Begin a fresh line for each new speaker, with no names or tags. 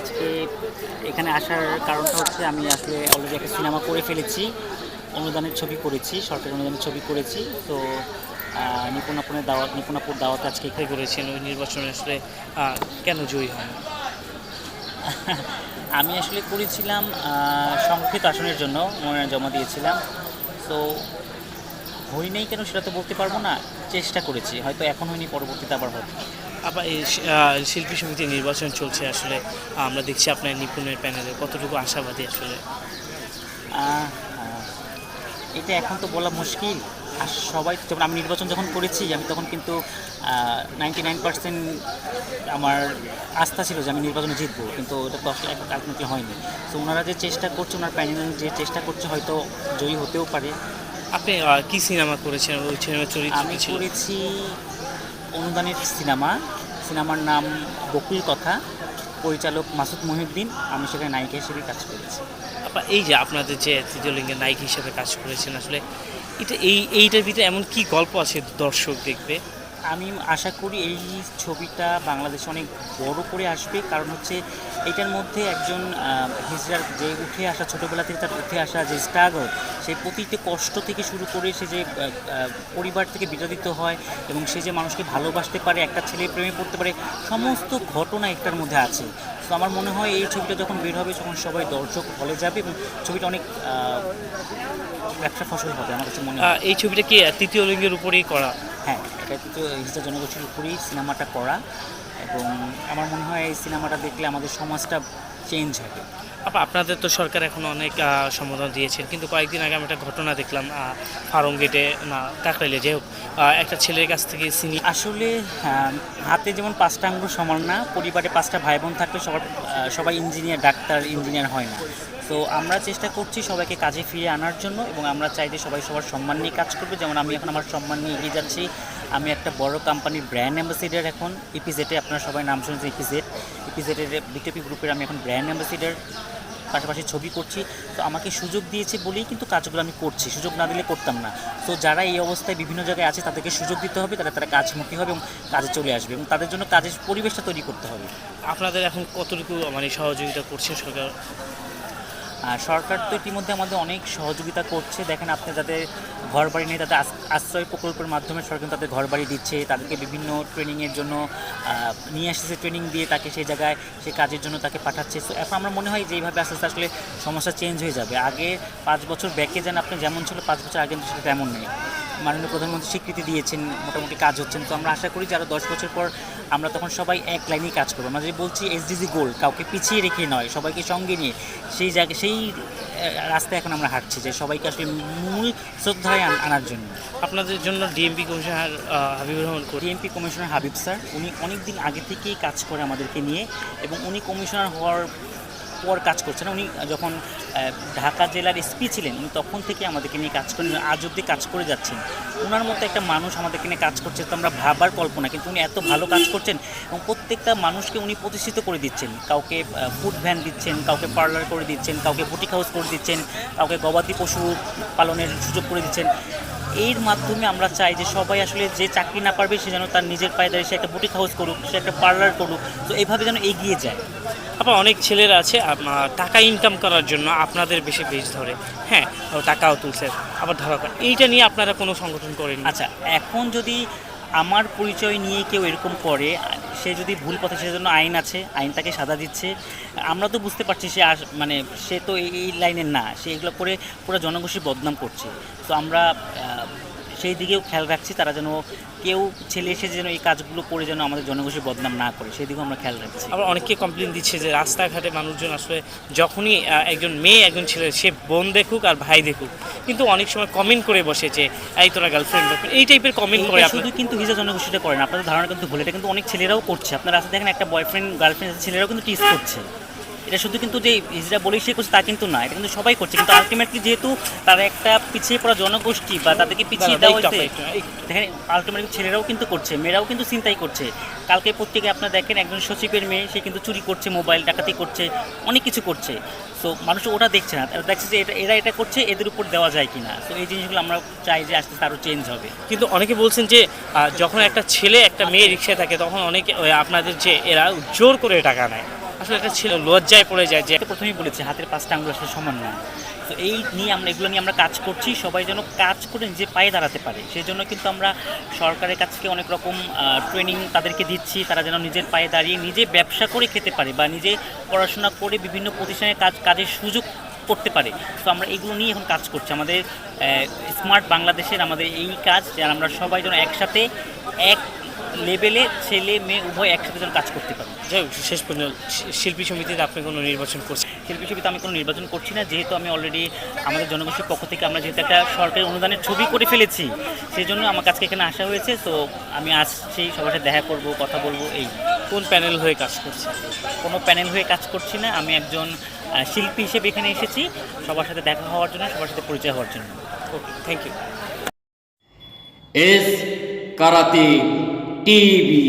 আজকে এখানে আসার কারণটা হচ্ছে আমি আসলে অলরেডি একটা সিনেমা করে ফেলেছি, অনুদানের ছবি করেছি, সরকারি অনুদানের ছবি করেছি। তো নিপুণাপুর দাওয়াতে আজকে
আপনি করেছেন ওই নির্বাচনে আসলে কেন জয়ী হন?
আমি আসলে করেছিলাম সংরক্ষিত আসনের জন্য মনোনয়ন জমা দিয়েছিলাম। তো হই নাই কেন সেটা তো বলতে পারবো না, চেষ্টা করেছি, হয়তো এখন হয়নি, পরবর্তীতে আবার হবে।
আবার এই শিল্পী সমিতি নির্বাচন চলছে আসলে, আমরা দেখছি আপনার নিপুণের প্যানেলে কতটুকু আশাবাদী আসলে?
আহ, আহ, এটা এখন তো বলা মুশকিল। আর সবাই যেমন আমি নির্বাচন যখন করেছি আমি তখন কিন্তু 99% আমার আস্থা ছিল যে আমি নির্বাচনে জিতবো, কিন্তু এটা তো আসলে এখন আলটিমেটলি হয়নি। তো ওনারা যে চেষ্টা করছে, ওনার প্যানেল যে চেষ্টা করছে, হয়তো জয়ী হতেও পারে।
আপনি কি সিনেমা করেছেন, ওই সিনেমার চরিত্র
আমি
কি ছিল?
করেছি অনুদানের সিনেমার নাম বকুল কথা, পরিচালক মাসুদ মহিউদ্দিন, আমি সেখানে নায়িকা হিসেবে কাজ করেছি।
এই যে আপনাদের যে তৃতীয় লিঙ্গের নায়ক হিসেবে কাজ করেছেন আসলে, এইটার ভিতরে এমন কি গল্প আছে দর্শক দেখবে?
আমি আশা করি এই ছবিটা বাংলাদেশে অনেক বড় করে আসবে, কারণ হচ্ছে এটার মধ্যে একজন হিজড়ার যে উঠে আসা, ছোটোবেলা থেকে তার উঠে আসা যে স্ট্রাগল, সেই প্রতিটি কষ্ট থেকে শুরু করে সে যে পরিবার থেকে বিতাড়িত হয় এবং সে যে মানুষকে ভালোবাসতে পারে, একটা ছেলে প্রেমে পড়তে পারে, সমস্ত ঘটনা একটার মধ্যে আছে। তো আমার মনে হয় এই ছবিটা যখন বের হবে তখন সবাই দর্শক হলে যাবে এবং ছবিটা অনেক ব্যবসা ফসল হবে আমার কাছে মনে হয়।
এই ছবিটা কি তৃতীয় লিঙ্গের উপরেই করা?
হ্যাঁ, এটা কিন্তু হিজড়া জনগোষ্ঠীর উপরেই সিনেমাটা করা, এবং আমার মনে হয় এই সিনেমাটা দেখলে আমাদের সমাজটা চেঞ্জ হবে।
আপনাদের তো সরকার এখন অনেক সমাধান দিয়েছেন, কিন্তু কয়েকদিন আগে আমি একটা ঘটনা দেখলাম ফার্ম গেটে না কাকরাইলে, যে হোক, একটা ছেলের কাছ থেকে চিনি।
আসলে হাতে যেমন 5টা আঙ্গুল সমান না, পরিবারে 5টা ভাই বোন থাকলে সবাই ইঞ্জিনিয়ার, ডাক্তার, ইঞ্জিনিয়ার হয় না। তো আমরা চেষ্টা করছি সবাইকে কাজে ফিরিয়ে আনার জন্য, এবং আমরা চাই যে সবাই সবার সম্মান নিয়ে কাজ করবে। যেমন আমি এখন আমার সম্মান নিয়ে এগিয়ে যাচ্ছি, আমি একটা বড় কোম্পানির ব্র্যান্ড অ্যাম্বাসিডার এখন ইপিজেডে, আপনারা সবাই নাম শুনেছেন ইপিজেডের বিটিপি গ্রুপের আমি এখন ব্র্যান্ড অ্যাম্বাসিডার, পাশাপাশি ছবি করছি। তো আমাকে সুযোগ দিয়েছে বলেই কিন্তু কাজগুলো আমি করছি, সুযোগ না দিলে করতাম না। তো যারা এই অবস্থায় বিভিন্ন জায়গায় আছে তাদেরকে সুযোগ দিতে হবে, তারা কাজমুখী হবে এবং কাজে চলে আসবে, এবং তাদের জন্য কাজের পরিবেশটা তৈরি করতে হবে।
আপনাদের এখন কতটুকু মানে সহযোগিতা করছে সরকার?
সরকার তো ইতিমধ্যে আমাদের অনেক সহযোগিতা করছে। দেখেন, আপনি যাদের ঘর বাড়ি নেই তাদের আশ্রয় প্রকল্পের মাধ্যমে সরকার তাদের ঘর বাড়ি দিচ্ছে, তাদেরকে বিভিন্ন ট্রেনিংয়ের জন্য নিয়ে আসছে, ট্রেনিং দিয়ে তাকে সেই জায়গায় সে কাজের জন্য তাকে পাঠাচ্ছে। সো এখন আমার মনে হয় যে এইভাবে আস্তে আস্তে আসলে সমস্যা চেঞ্জ হয়ে যাবে। আগে 5 বছর ব্যাকে যান আপনি, যেমন ছিল 5 বছর আগে সেটা তেমন নেই। মাননীয় প্রধানমন্ত্রী স্বীকৃতি দিয়েছেন, মোটামুটি কাজ হচ্ছেন। তো আমরা আশা করি যে আরও 10 বছর পর আমরা তখন সবাই এক লাইনেই কাজ করবো। আমরা যে বলছি এসডিজি গোল, কাউকে পিছিয়ে রেখে নয়, সবাইকে সঙ্গে নিয়ে সেই জায়গায় সেই রাস্তায় এখন আমরা হাঁটছি, যে সবাইকে আসলে মূল শ্রদ্ধায় আনার জন্য।
আপনাদের জন্য DMP commissioner Habibur Rahman,
DMP commissioner Habib sir, উনি অনেক দিন আগে থেকেই কাজ করে আমাদেরকে নিয়ে, এবং উনি কমিশনার হওয়ার পর কাজ করছেন। উনি যখন ঢাকা জেলার এসপি ছিলেন, উনি তখন থেকে আমাদেরকে নিয়ে কাজ করেন, আজ অব্দি কাজ করে যাচ্ছেন। ওনার মতো একটা মানুষ আমাদেরকে নিয়ে কাজ করছে, তো আমরা ভাবার কল্পনা, কিন্তু উনি এত ভালো কাজ করছেন এবং প্রত্যেকটা মানুষকে উনি প্রতিষ্ঠিত করে দিচ্ছেন। কাউকে ফুড ভ্যান দিচ্ছেন, কাউকে পার্লার করে দিচ্ছেন, কাউকে বুটিক হাউস করে দিচ্ছেন, কাউকে গবাদি পশু পালনের সুযোগ করে দিচ্ছেন। এর মাধ্যমে আমরা চাই যে সবাই আসলে যে চাকরি না পারবে সে যেন তার নিজের পায়ে দাঁড়িয়ে সে একটা বুটিক হাউস করুক, সে একটা পার্লার করুক, তো এইভাবে যেন এগিয়ে যায়।
অনেক ছেলেরা আছে টাকা ইনকাম করার জন্য আপনাদের বেশি পেজ ধরে, হ্যাঁ, টাকাও তুলছে, আবার ধরা করে। এইটা নিয়ে আপনারা কোনো সংগঠন করেন?
আচ্ছা, এখন যদি আমার পরিচয় নিয়ে কেউ এরকম করে, সে যদি ভুল পথে, সেজন্য আইন আছে, আইন তাকে সাজা দিচ্ছে। আমরা তো বুঝতে পারছি সে মানে সে তো এই লাইনের না, সে এগুলো করে পুরো জনগোষ্ঠীর বদনাম করছে। তো আমরা সেই দিকেও খেয়াল রাখছি, তারা যেন কেউ ছেলে এসে যেন এই কাজগুলো করে যেন আমাদের জনগোষ্ঠীর বদনাম না করে, সেই দিকেও আমরা খেয়াল রাখছি।
আবার অনেকে কমপ্লেন দিচ্ছে যে রাস্তাঘাটে মানুষজন আসলে যখনই একজন মেয়ে একজন ছেলে, সে বোন দেখুক আর ভাই দেখুক, কিন্তু অনেক সময় কমেন্ট করে বসে যে এই তোরা গার্লফ্রেন্ড, এই টাইপের কমেন্ট করে।
শুধু কিন্তু হিজড়া জনগোষ্ঠীটা করে না, আপনাদের ধারণা কিন্তু ভুল, এটা কিন্তু অনেক ছেলেরাও করছে। আপনারা রাস্তায় দেখেন একটা বয়ফ্রেন্ড গার্লফ্রেন্ড ছেলেরাও কিন্তু টিজ করছে। এটা শুধু কিন্তু যে হিজড়া বলেই সে করছে তা কিন্তু না, এটা কিন্তু সবাই করছে। কিন্তু আলটিমেটলি যেহেতু তারা একটা পিছিয়ে পড়া জনগোষ্ঠী বা তাদেরকে পিছিয়ে দেওয়া হয়েছে, দেখেন আলটিমেটলি ছেলেরাও কিন্তু করছে, মেয়েরাও কিন্তু চিন্তাই করছে। কালকে পত্রিকায় আপনারা দেখেন একজন সচিবের মেয়ে, সে কিন্তু চুরি করছে, মোবাইল ডাকাতি করছে, অনেক কিছু করছে। সো মানুষ ওটা দেখছে না, তারা দেখছে যে এরা এটা করছে, এদের উপর দেওয়া যায় কিনা। সো এই জিনিসগুলো আমরা চাই যে আস্তে আস্তে আরও চেঞ্জ হবে।
কিন্তু অনেকে বলছেন যে যখন একটা ছেলে একটা মেয়ে রিক্সায় থাকে তখন অনেকে আপনাদের যে এরা জোর করে টাকা নেয়, আসলে এটা ছিল লজ্জায় পড়ে যায় যে
তো প্রথমেই বলেছি হাতের 5টা আঙুল আসলে সমান না। তো এই নিয়ে এগুলো নিয়ে আমরা কাজ করছি, সবাই যেন কাজ করে নিজে পায়ে দাঁড়াতে পারে। সেই জন্য কিন্তু আমরা সরকারের কাছ থেকে অনেক রকম ট্রেনিং তাদেরকে দিচ্ছি, তারা যেন নিজের পায়ে দাঁড়িয়ে নিজে ব্যবসা করে খেতে পারে বা নিজে পড়াশোনা করে বিভিন্ন প্রতিষ্ঠানে কাজের সুযোগ করতে পারে। তো আমরা এগুলো নিয়ে এখন কাজ করছি। আমাদের স্মার্ট বাংলাদেশের আমাদের এই কাজ যে আমরা সবাই যেন একসাথে এক লেভেলে ছেলে মেয়ে উভয় একসাথে যেন কাজ করতে পারি।
যাই হোক, শেষ পর্যন্ত শিল্পী সমিতিতে আপনি কোনো নির্বাচন করছেন?
শিল্পী সমিতিতে আমি কোনো নির্বাচন করছি না, যেহেতু আমি অলরেডি আমাদের জনগোষ্ঠীর পক্ষ থেকে আমরা যেহেতু একটা সরকারি অনুদানের ছবি করে ফেলেছি, সেই জন্য আমার কাছে এখানে আসা হয়েছে। তো আমি আসছি, সবার সাথে দেখা করব, কথা বলবো। এই
কোন প্যানেল হয়ে কাজ করছেন?
কোনো প্যানেল হয়ে কাজ করছি না, আমি একজন শিল্পী হিসেবে এখানে এসেছি সবার সাথে দেখা হওয়ার জন্য, সবার সাথে পরিচয় হওয়ার জন্য।
Okay, thank you.
S karate TV.